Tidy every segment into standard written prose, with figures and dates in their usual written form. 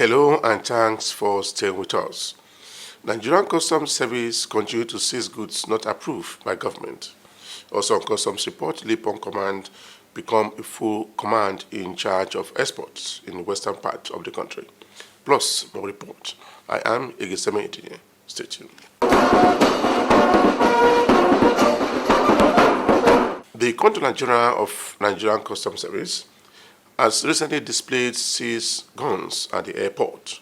Hello and thanks for staying with us. Nigerian Customs Service continue to seize goods not approved by government. Also on Customs report, Lipon Command become a full command in charge of exports in the western part of the country. Plus, more report. I am Igiseme Itinye. Stay tuned. The Controller General of Nigerian Customs Service has recently displayed seized guns at the airport.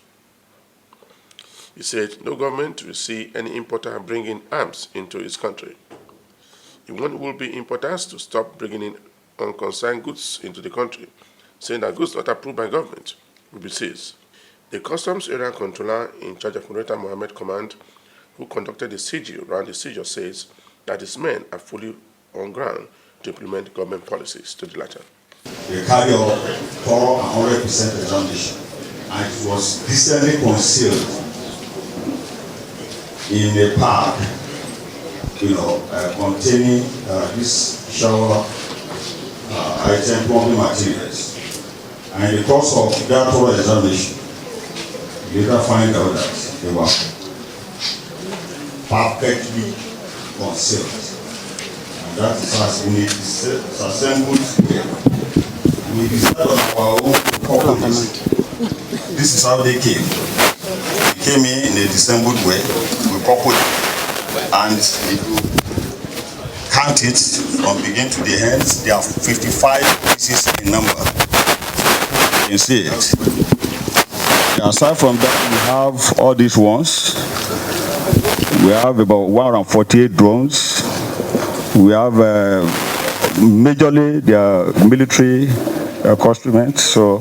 He said no government will see any importer bringing arms into his country. He will be importers to stop bringing in unconsigned goods into the country, saying that goods not approved by government will be seized. The Customs Area Controller in charge of Murata Mohammed Command, who conducted the siege around the seizure, says that his men are fully on ground to implement government policies to the latter. They carry out thorough and 100% examination, and it was decently concealed in a park, containing this shower item plumbing materials. And in the course of that thorough examination, you later find out that they were perfectly concealed. And that is as in it is assembled here. We decided on our own purpose. This is how they came. They came in a dissembled way. We coupled it, and if you count it from begin to the ends, there are 55 pieces in number. You can see it. Aside from that, we have all these ones. We have about 148 drones. We have majorly their military costumes. So,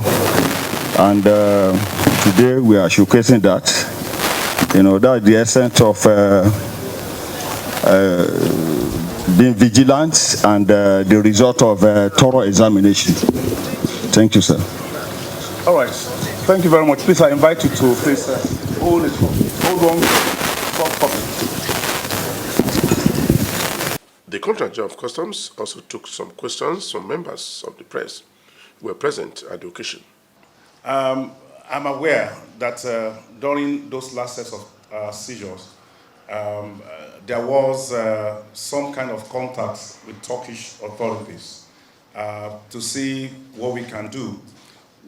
and today we are showcasing that. That's the essence of being vigilant and the result of thorough examination. Thank you, sir. All right. Thank you very much. Please, I invite you to please hold it. Hold on. The Controller General of Customs also took some questions from members of the press who were present at the occasion. I'm aware that during those last sets of seizures, there was some kind of contact with Turkish authorities to see what we can do.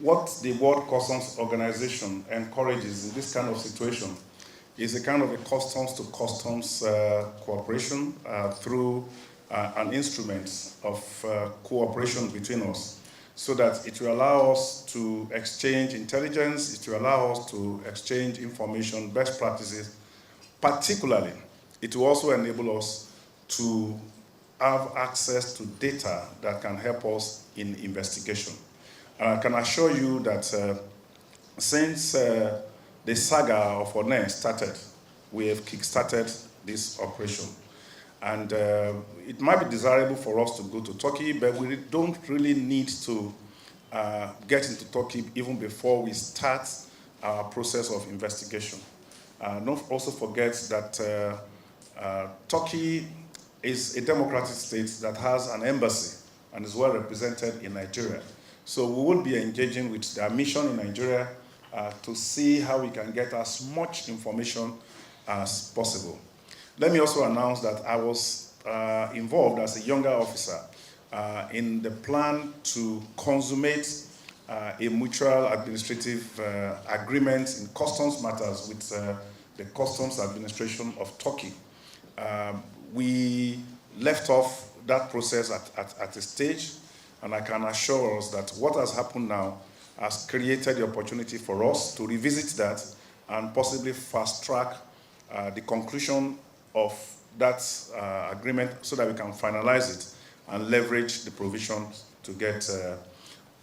What the World Customs Organization encourages in this kind of situation is a kind of a customs-to-customs cooperation through an instrument of cooperation between us, so that it will allow us to exchange intelligence, it will allow us to exchange information, best practices. Particularly, it will also enable us to have access to data that can help us in investigation. And I can assure you that since the saga of One started, we have kick-started this operation. And it might be desirable for us to go to Turkey, but we don't really need to get into Turkey even before we start our process of investigation. Don't also forget that Turkey is a democratic state that has an embassy and is well represented in Nigeria. So we will be engaging with their mission in Nigeria to see how we can get as much information as possible. Let me also announce that I was involved as a younger officer in the plan to consummate a mutual administrative agreement in customs matters with the Customs Administration of Turkey. We left off that process at a stage, and I can assure us that what has happened now has created the opportunity for us to revisit that and possibly fast-track the conclusion of that agreement so that we can finalize it and leverage the provisions to get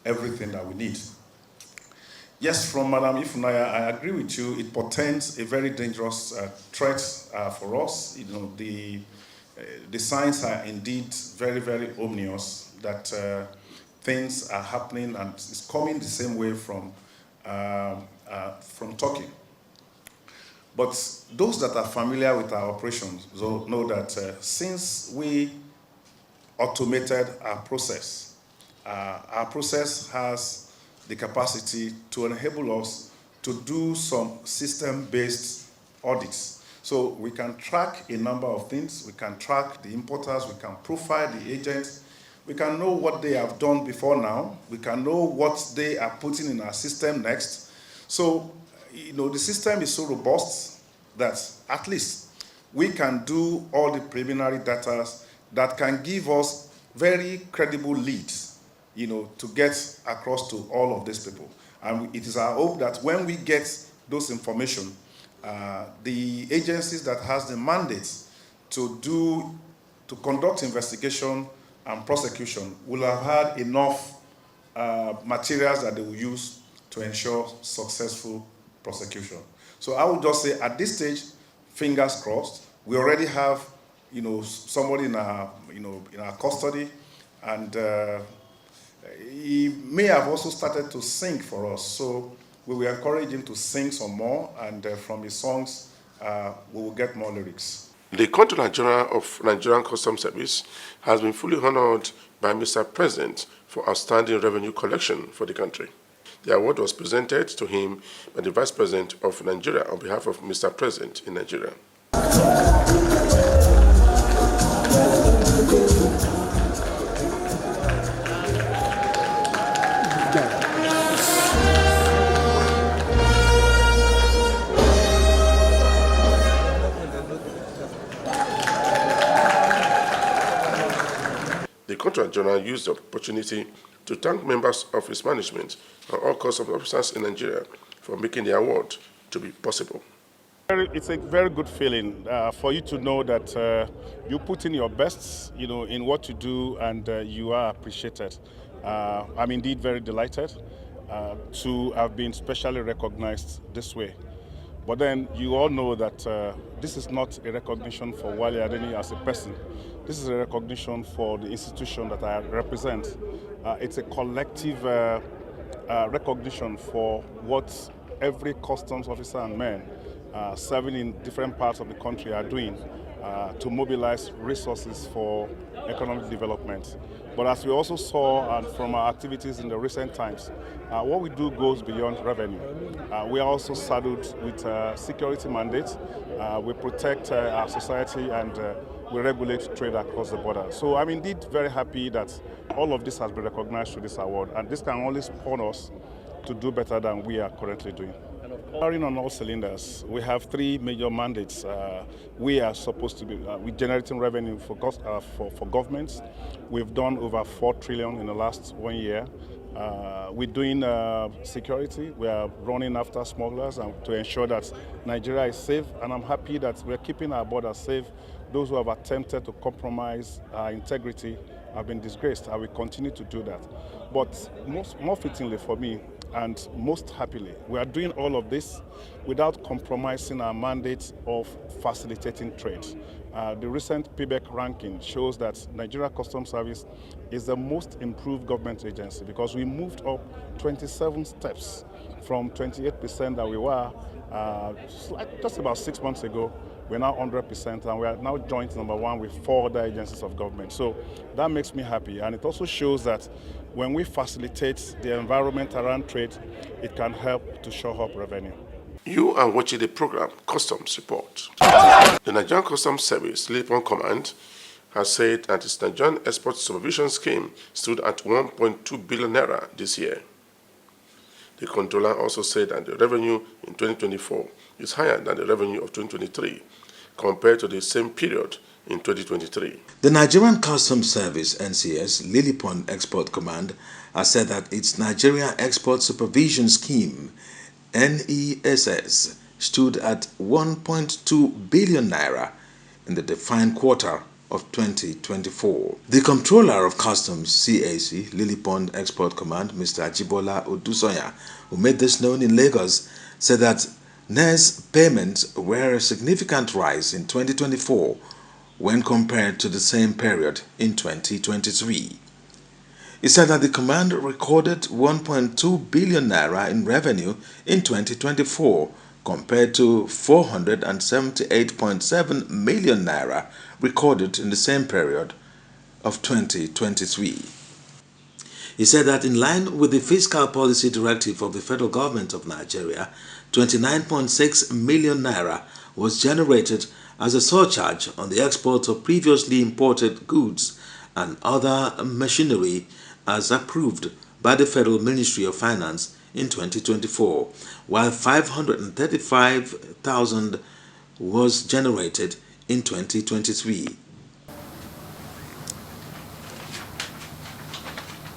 everything that we need. Yes, from Madam Ifunanya, I agree with you. It portends a very dangerous threat for us. The signs are indeed very, very ominous that things are happening, and it's coming the same way from Turkey. But those that are familiar with our operations know that since we automated our process has the capacity to enable us to do some system-based audits. So we can track a number of things. We can track the importers, we can profile the agents, we can know what they have done before now, we can know what they are putting in our system next. So, the system is so robust that at least we can do all the preliminary data that can give us very credible leads, to get across to all of these people. And it is our hope that when we get those information, the agencies that has the mandate to conduct investigation and prosecution will have had enough materials that they will use to ensure successful prosecution. So I would just say at this stage, fingers crossed. We already have, somebody in our custody, and he may have also started to sing for us. So we will encourage him to sing some more, and from his songs, we will get more lyrics. The Controller General of Nigerian Customs Service has been fully honored by Mr. President for outstanding revenue collection for the country. The award was presented to him by the Vice President of Nigeria on behalf of Mr. President in Nigeria. The Controller General used the opportunity to thank members of his management and all customs officers in Nigeria for making the award to be possible. It's a very good feeling for you to know that you put in your best, in what you do, and you are appreciated. I'm indeed very delighted to have been specially recognized this way. But then you all know that this is not a recognition for Wale Adeni as a person. This is a recognition for the institution that I represent. It's a collective recognition for what every customs officer and men serving in different parts of the country are doing to mobilize resources for economic development. But as we also saw from our activities in the recent times, what we do goes beyond revenue. We are also saddled with security mandates. We protect our society, and we regulate trade across the border. So I'm indeed very happy that all of this has been recognized through this award, and this can only spur us to do better than we are currently doing. Firing on all cylinders, we have three major mandates. We are supposed to be generating revenue for governments. We've done over 4 trillion in the last 1 year. We're doing security. We are running after smugglers and to ensure that Nigeria is safe. And I'm happy that we're keeping our borders safe. Those who have attempted to compromise our integrity have been disgraced. I will continue to do that. But more fittingly for me, and most happily, we are doing all of this without compromising our mandate of facilitating trade. The recent PBEC ranking shows that Nigeria Customs Service is the most improved government agency because we moved up 27 steps from 28% that we were just about 6 months ago. We're now 100%, and we are now joint number 1 with 4 other agencies of government. So that makes me happy, and it also shows that when we facilitate the environment around trade, it can help to shore up revenue. You are watching the program Customs Report. The Nigerian Customs Service Lipon Command has said that its Nigerian Export Supervision Scheme stood at 1.2 billion naira this year. The controller also said that the revenue in 2024 is higher than the revenue of 2023 compared to the same period in 2023. The Nigerian Customs Service (NCS) Lilipon Export Command has said that its Nigeria Export Supervision Scheme (NESS) stood at 1.2 billion naira in the defined quarter of 2024. The Comptroller of Customs (CAC) Lilipon Export Command, Mr. Ajibola Odusoya, who made this known in Lagos, said that NES payments were a significant rise in 2024 when compared to the same period in 2023. He said that the command recorded 1.2 billion naira in revenue in 2024 compared to 478.7 million naira recorded in the same period of 2023. He said that in line with the Fiscal Policy Directive of the Federal Government of Nigeria, 29.6 million naira was generated as a surcharge on the export of previously imported goods and other machinery as approved by the Federal Ministry of Finance in 2024, while 535,000 was generated in 2023.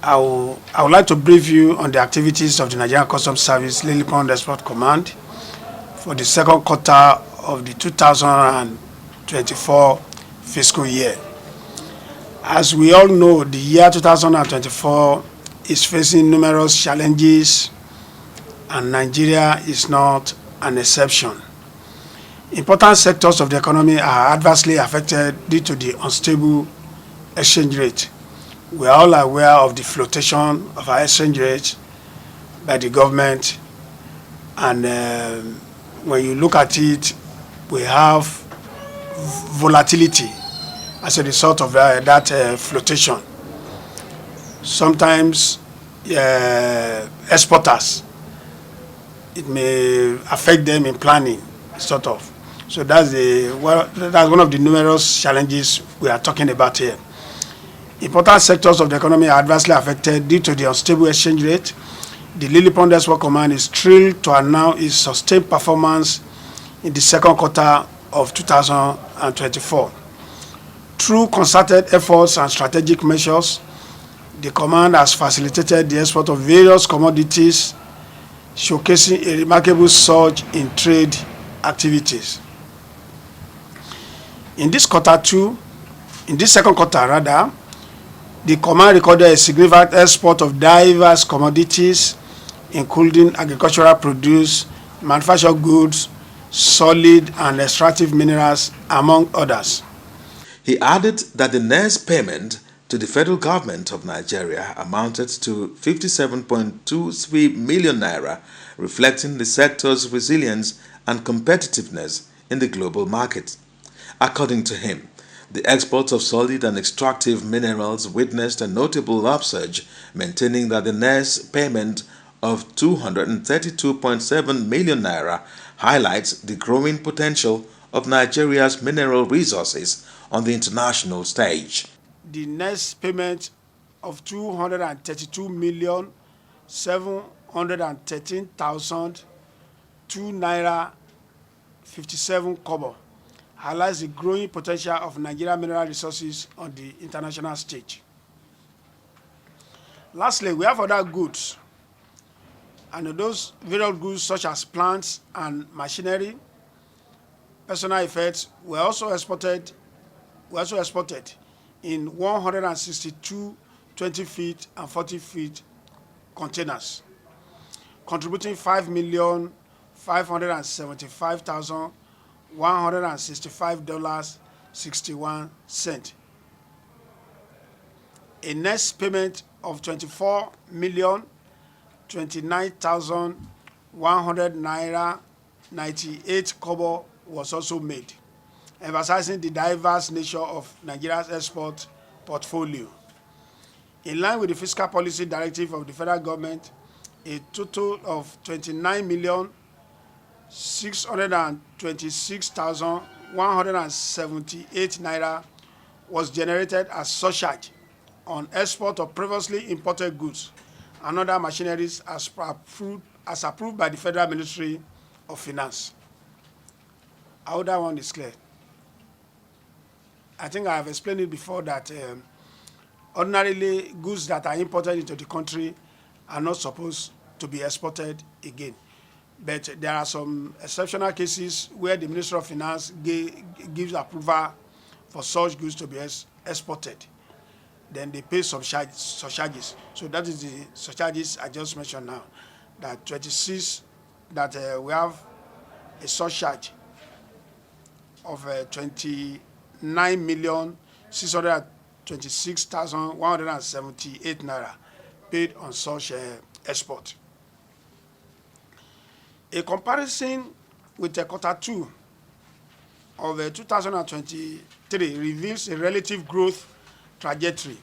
I would like to brief you on the activities of the Nigerian Customs Service Lily Pond Export Command for the second quarter of the 2024 fiscal year. As we all know, the year 2024 is facing numerous challenges, and Nigeria is not an exception. Important sectors of the economy are adversely affected due to the unstable exchange rate. We are all aware of the flotation of our exchange rate by the government, and when you look at it, we have volatility as a result of that flotation. Sometimes exporters, it may affect them in planning, sort of. So that's one of the numerous challenges we are talking about here. Important sectors of the economy are adversely affected due to the unstable exchange rate. The Lily Pond Export Command is thrilled to announce its sustained performance in the second quarter of 2024. Through concerted efforts and strategic measures, the command has facilitated the export of various commodities, showcasing a remarkable surge in trade activities. In this second quarter, the command recorded a significant export of diverse commodities, including agricultural produce, manufactured goods, solid and extractive minerals, among others. He added that the NERS payment to the federal government of Nigeria amounted to 57.23 million naira, reflecting the sector's resilience and competitiveness in the global market. According to him, the export of solid and extractive minerals witnessed a notable upsurge, maintaining that the NERS payment of 232.7 million naira highlights the growing potential of Nigeria's mineral resources on the international stage. The NERS payment of 232,713,002 naira 57 kobo highlights the growing potential of Nigerian mineral resources on the international stage. Lastly, we have other goods, and those various goods such as plants and machinery, personal effects were also exported in 162 20-feet and 40-feet containers, contributing $5,575,165.61. A NERS payment of 24,029,100 naira 98 kobo was also made, emphasizing the diverse nature of Nigeria's export portfolio. In line with the Fiscal Policy Directive of the federal government, a total of 29,626,178 naira was generated as surcharge on export of previously imported goods and other machineries as approved by the Federal Ministry of Finance. I hope that one is clear. I think I have explained it before that ordinarily goods that are imported into the country are not supposed to be exported again. But there are some exceptional cases where the Ministry of Finance gives approval for such goods to be exported. Then they pay some surcharges. So that is the surcharges I just mentioned now. That 26, that we have a surcharge of 29,626,178 naira paid on such export. A comparison with the quarter 2 of 2023 reveals a relative growth trajectory.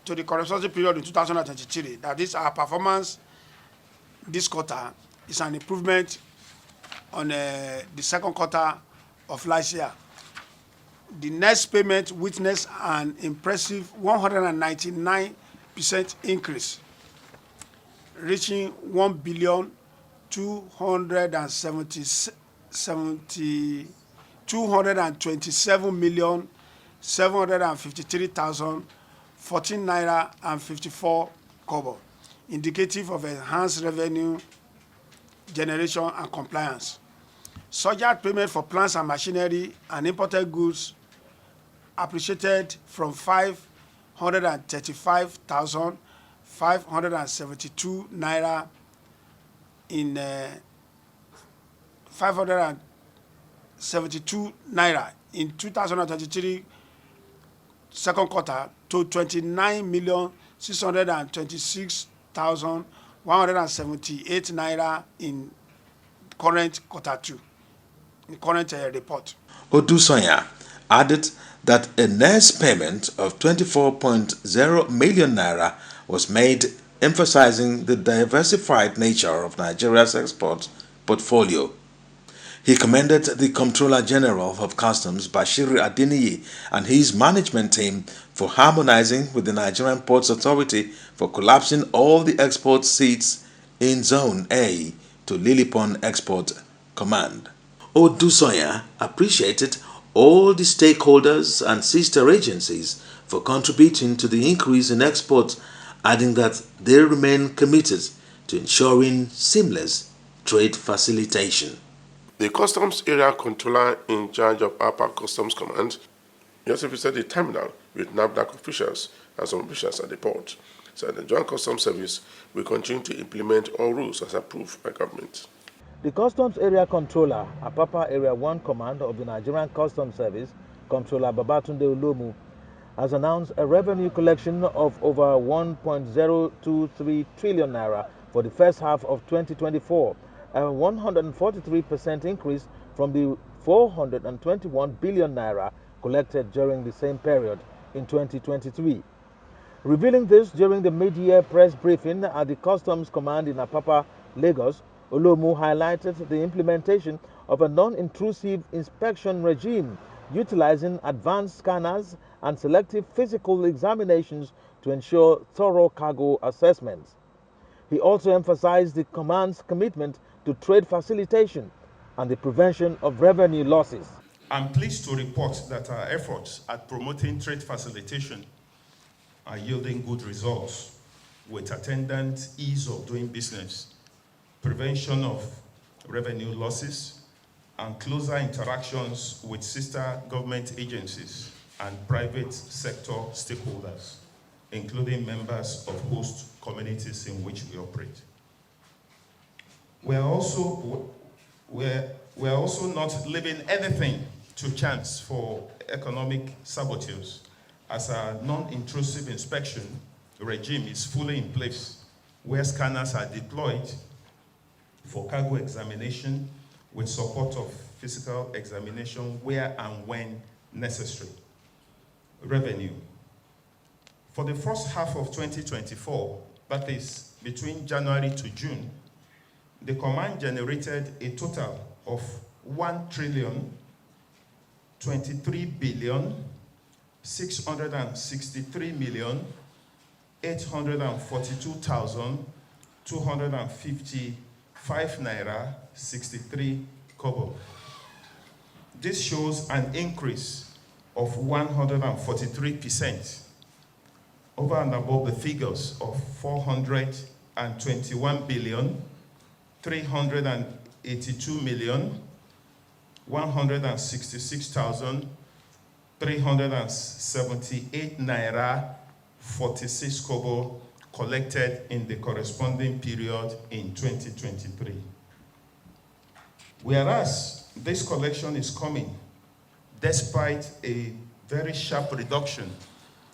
to the corresponding period in 2023. That is, our performance this quarter is an improvement on the second quarter of last year. The next payment witnessed an impressive 199% increase, reaching 227,753,014 naira and 54 kobo, indicative of enhanced revenue generation and compliance. Surcharge payment for plants and machinery and imported goods appreciated from 535,572 naira in 572 naira in 2023 second quarter to 29,626,178 naira in current quarter 2, in current report. Odusonya added that a next payment of 24.0 million naira was made, emphasizing the diversified nature of Nigeria's export portfolio. He commended the Comptroller General of Customs, Bashir Adeniyi, and his management team for harmonizing with the Nigerian Ports Authority for collapsing all the export seats in Zone A to Lilipon Export Command. Odusonya appreciated all the stakeholders and sister agencies for contributing to the increase in exports, adding that they remain committed to ensuring seamless trade facilitation. The Customs Area Controller in charge of Upper Customs Command also visited the terminal with NAFDAC officials and some officials at the port. So the Joint Customs Service will continue to implement all rules as approved by government. The Customs Area Controller, Apapa Area 1 Command of the Nigerian Customs Service, Comptroller Babatunde Olomu, has announced a revenue collection of over 1.023 trillion naira for the first half of 2024, a 143% increase from the 421 billion naira collected during the same period in 2023. Revealing this during the mid-year press briefing at the Customs Command in Apapa, Lagos, Olomu highlighted the implementation of a non-intrusive inspection regime utilizing advanced scanners and selective physical examinations to ensure thorough cargo assessments. He also emphasized the command's commitment to trade facilitation and the prevention of revenue losses. I'm pleased to report that our efforts at promoting trade facilitation are yielding good results, with attendant ease of doing business, prevention of revenue losses, and closer interactions with sister government agencies and private sector stakeholders, including members of host communities in which we operate. We are also not leaving anything to chance for economic saboteurs, as our non-intrusive inspection regime is fully in place, where scanners are deployed for cargo examination with support of physical examination where and when necessary. Revenue. For the first half of 2024, that is between January to June, the command generated a total of 1,323,663,842,255 naira 63 kobo. This shows an increase of 143% over and above the figures of 421,382,166,378 naira 46 kobo collected in the corresponding period in 2023. Whereas this collection is coming despite a very sharp reduction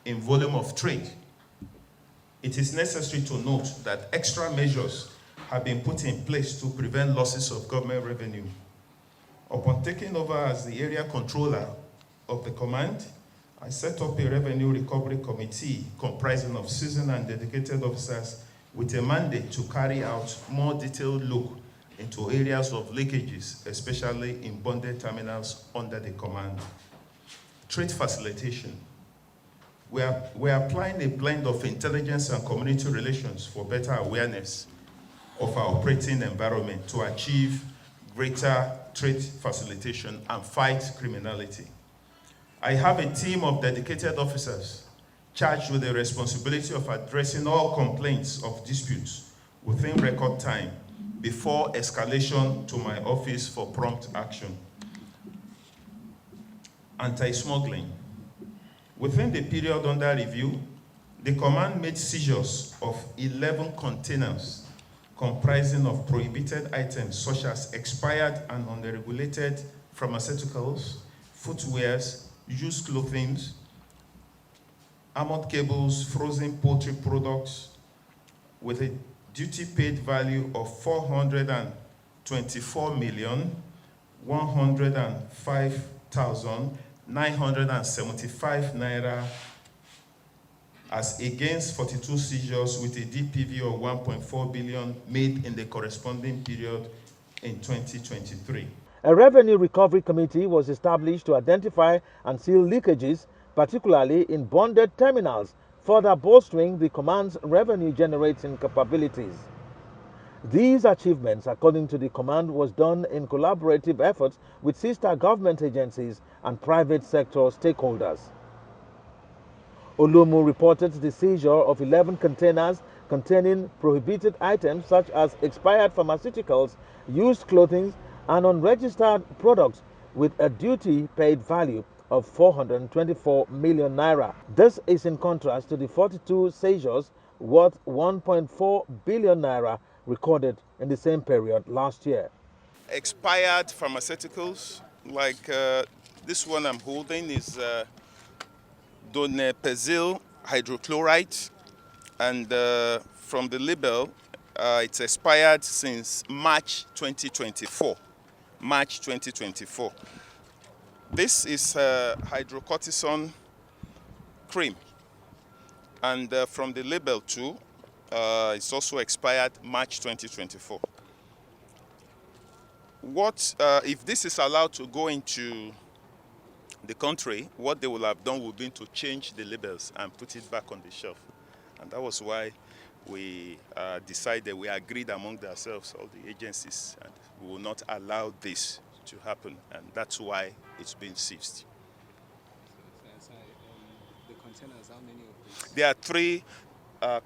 in volume of trade, it is necessary to note that extra measures have been put in place to prevent losses of government revenue. Upon taking over as the area controller of the command, I set up a revenue recovery committee comprising of seasoned and dedicated officers with a mandate to carry out more detailed look into areas of leakages, especially in bonded terminals under the command. Trade facilitation. We are applying a blend of intelligence and community relations for better awareness of our operating environment to achieve greater trade facilitation and fight criminality. I have a team of dedicated officers charged with the responsibility of addressing all complaints of disputes within record time before escalation to my office for prompt action. Anti-smuggling. Within the period under review, the command made seizures of 11 containers comprising of prohibited items such as expired and unregulated pharmaceuticals, footwears, used clothing, armored cables, frozen poultry products, with a duty paid value of 424,105,975 naira, as against 42 seizures with a DPV of 1.4 billion made in the corresponding period in 2023. A revenue recovery committee was established to identify and seal leakages, particularly in bonded terminals, further bolstering the command's revenue generating capabilities. These achievements, according to the command, was done in collaborative efforts with sister government agencies and private sector stakeholders. Olumu reported the seizure of 11 containers containing prohibited items such as expired pharmaceuticals, used clothing, and unregistered products with a duty paid value of 424 million naira. This is in contrast to the 42 seizures worth 1.4 billion naira recorded in the same period last year. Expired pharmaceuticals, like this one I'm holding is donepezil hydrochloride, and from the label, it's expired since March 2024. March 2024. This is hydrocortisone cream, and from the label too, it's also expired March 2024. What if this is allowed to go into the country? What they will have done would be to change the labels and put it back on the shelf, and that was why we decided, we agreed among ourselves, all the agencies, and we will not allow this to happen, and that's why it's been seized. The containers, how many of these? There are 3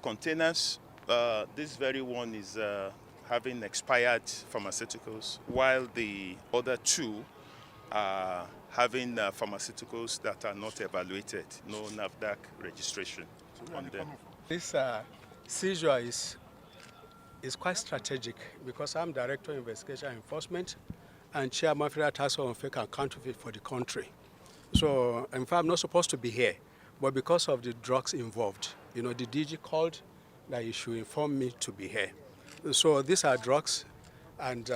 containers. This very one is having expired pharmaceuticals, while the other 2 are having pharmaceuticals that are not evaluated, no NAFDAC registration on them. This seizure is quite strategic because I'm Director of Investigation and Enforcement and Chairman of the Task Force on Fake and Counterfeit for the country. So, in fact, I'm not supposed to be here, but because of the drugs involved, the DG called that he should inform me to be here. So these are drugs, and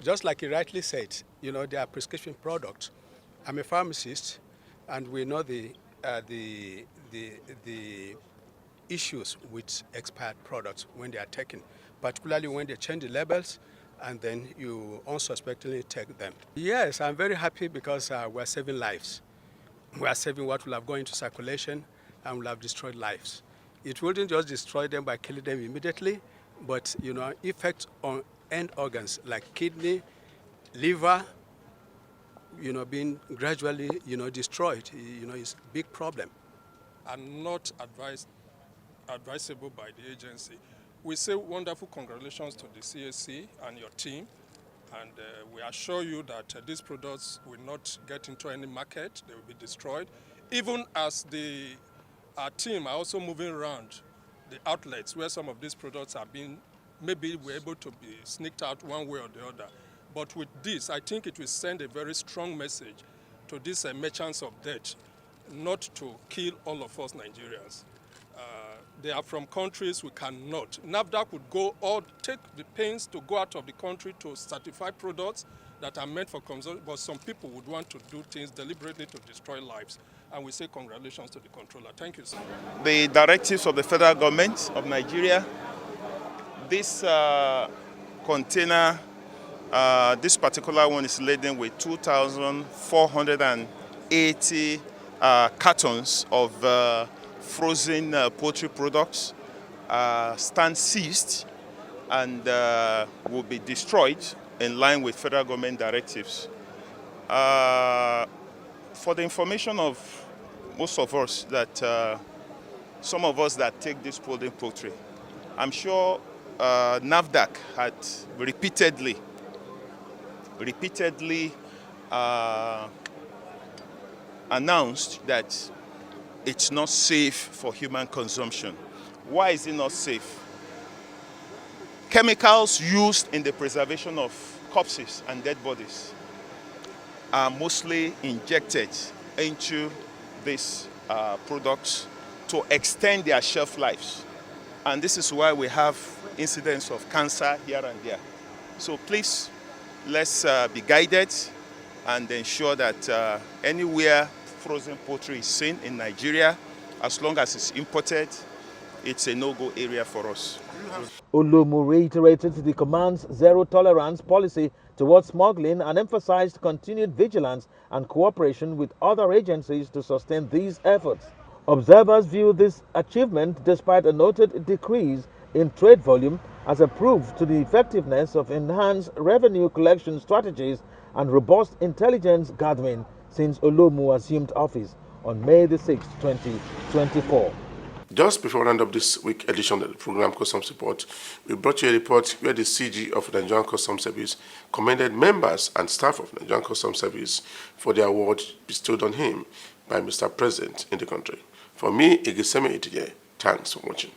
just like he rightly said, they are prescription products. I'm a pharmacist, and we know the issues with expired products when they are taken, particularly when they change the labels and then you unsuspectingly take them. Yes, I'm very happy because we're saving lives. We are saving what will have gone into circulation and will have destroyed lives. It wouldn't just destroy them by killing them immediately, but effect on end organs like kidney, liver, being gradually destroyed, is a big problem. And not advisable by the agency. We say wonderful congratulations to the CAC and your team, and we assure you that these products will not get into any market, they will be destroyed, even as our team are also moving around the outlets where some of these products are being, maybe we're able to be sneaked out one way or the other. But with this, I think it will send a very strong message to these merchants of death, not to kill all of us Nigerians. They are from countries we cannot. NAFDAC would take the pains to go out of the country to certify products that are meant for consumption, but some people would want to do things deliberately to destroy lives. And we say congratulations to the controller. Thank you, sir. The directives of the federal government of Nigeria, this container, this particular one is laden with 2,480 cartons of frozen poultry products, stand seized and will be destroyed in line with federal government directives. For the information of most of us, that some of us that take this poultry, I'm sure NAFDAC had repeatedly announced that it's not safe for human consumption. Why is it not safe? Chemicals used in the preservation of corpses and dead bodies are mostly injected into these products to extend their shelf lives. And this is why we have incidents of cancer here and there. So please, let's be guided and ensure that anywhere frozen poultry is seen in Nigeria, as long as it's imported, it's a no-go area for us. Olomu reiterated the command's zero-tolerance policy towards smuggling and emphasized continued vigilance and cooperation with other agencies to sustain these efforts. Observers view this achievement, despite a noted decrease in trade volume, as a proof to the effectiveness of enhanced revenue collection strategies and robust intelligence gathering since Olomu assumed office on May the 6th, 2024. Just before we round up this week edition of the program Customs Report, we brought you a report where the CG of the Nigerian Customs Service commended members and staff of the Nigerian Customs Service for the award bestowed on him by Mr. President in the country. For me, Igiseme Itije, thanks for watching.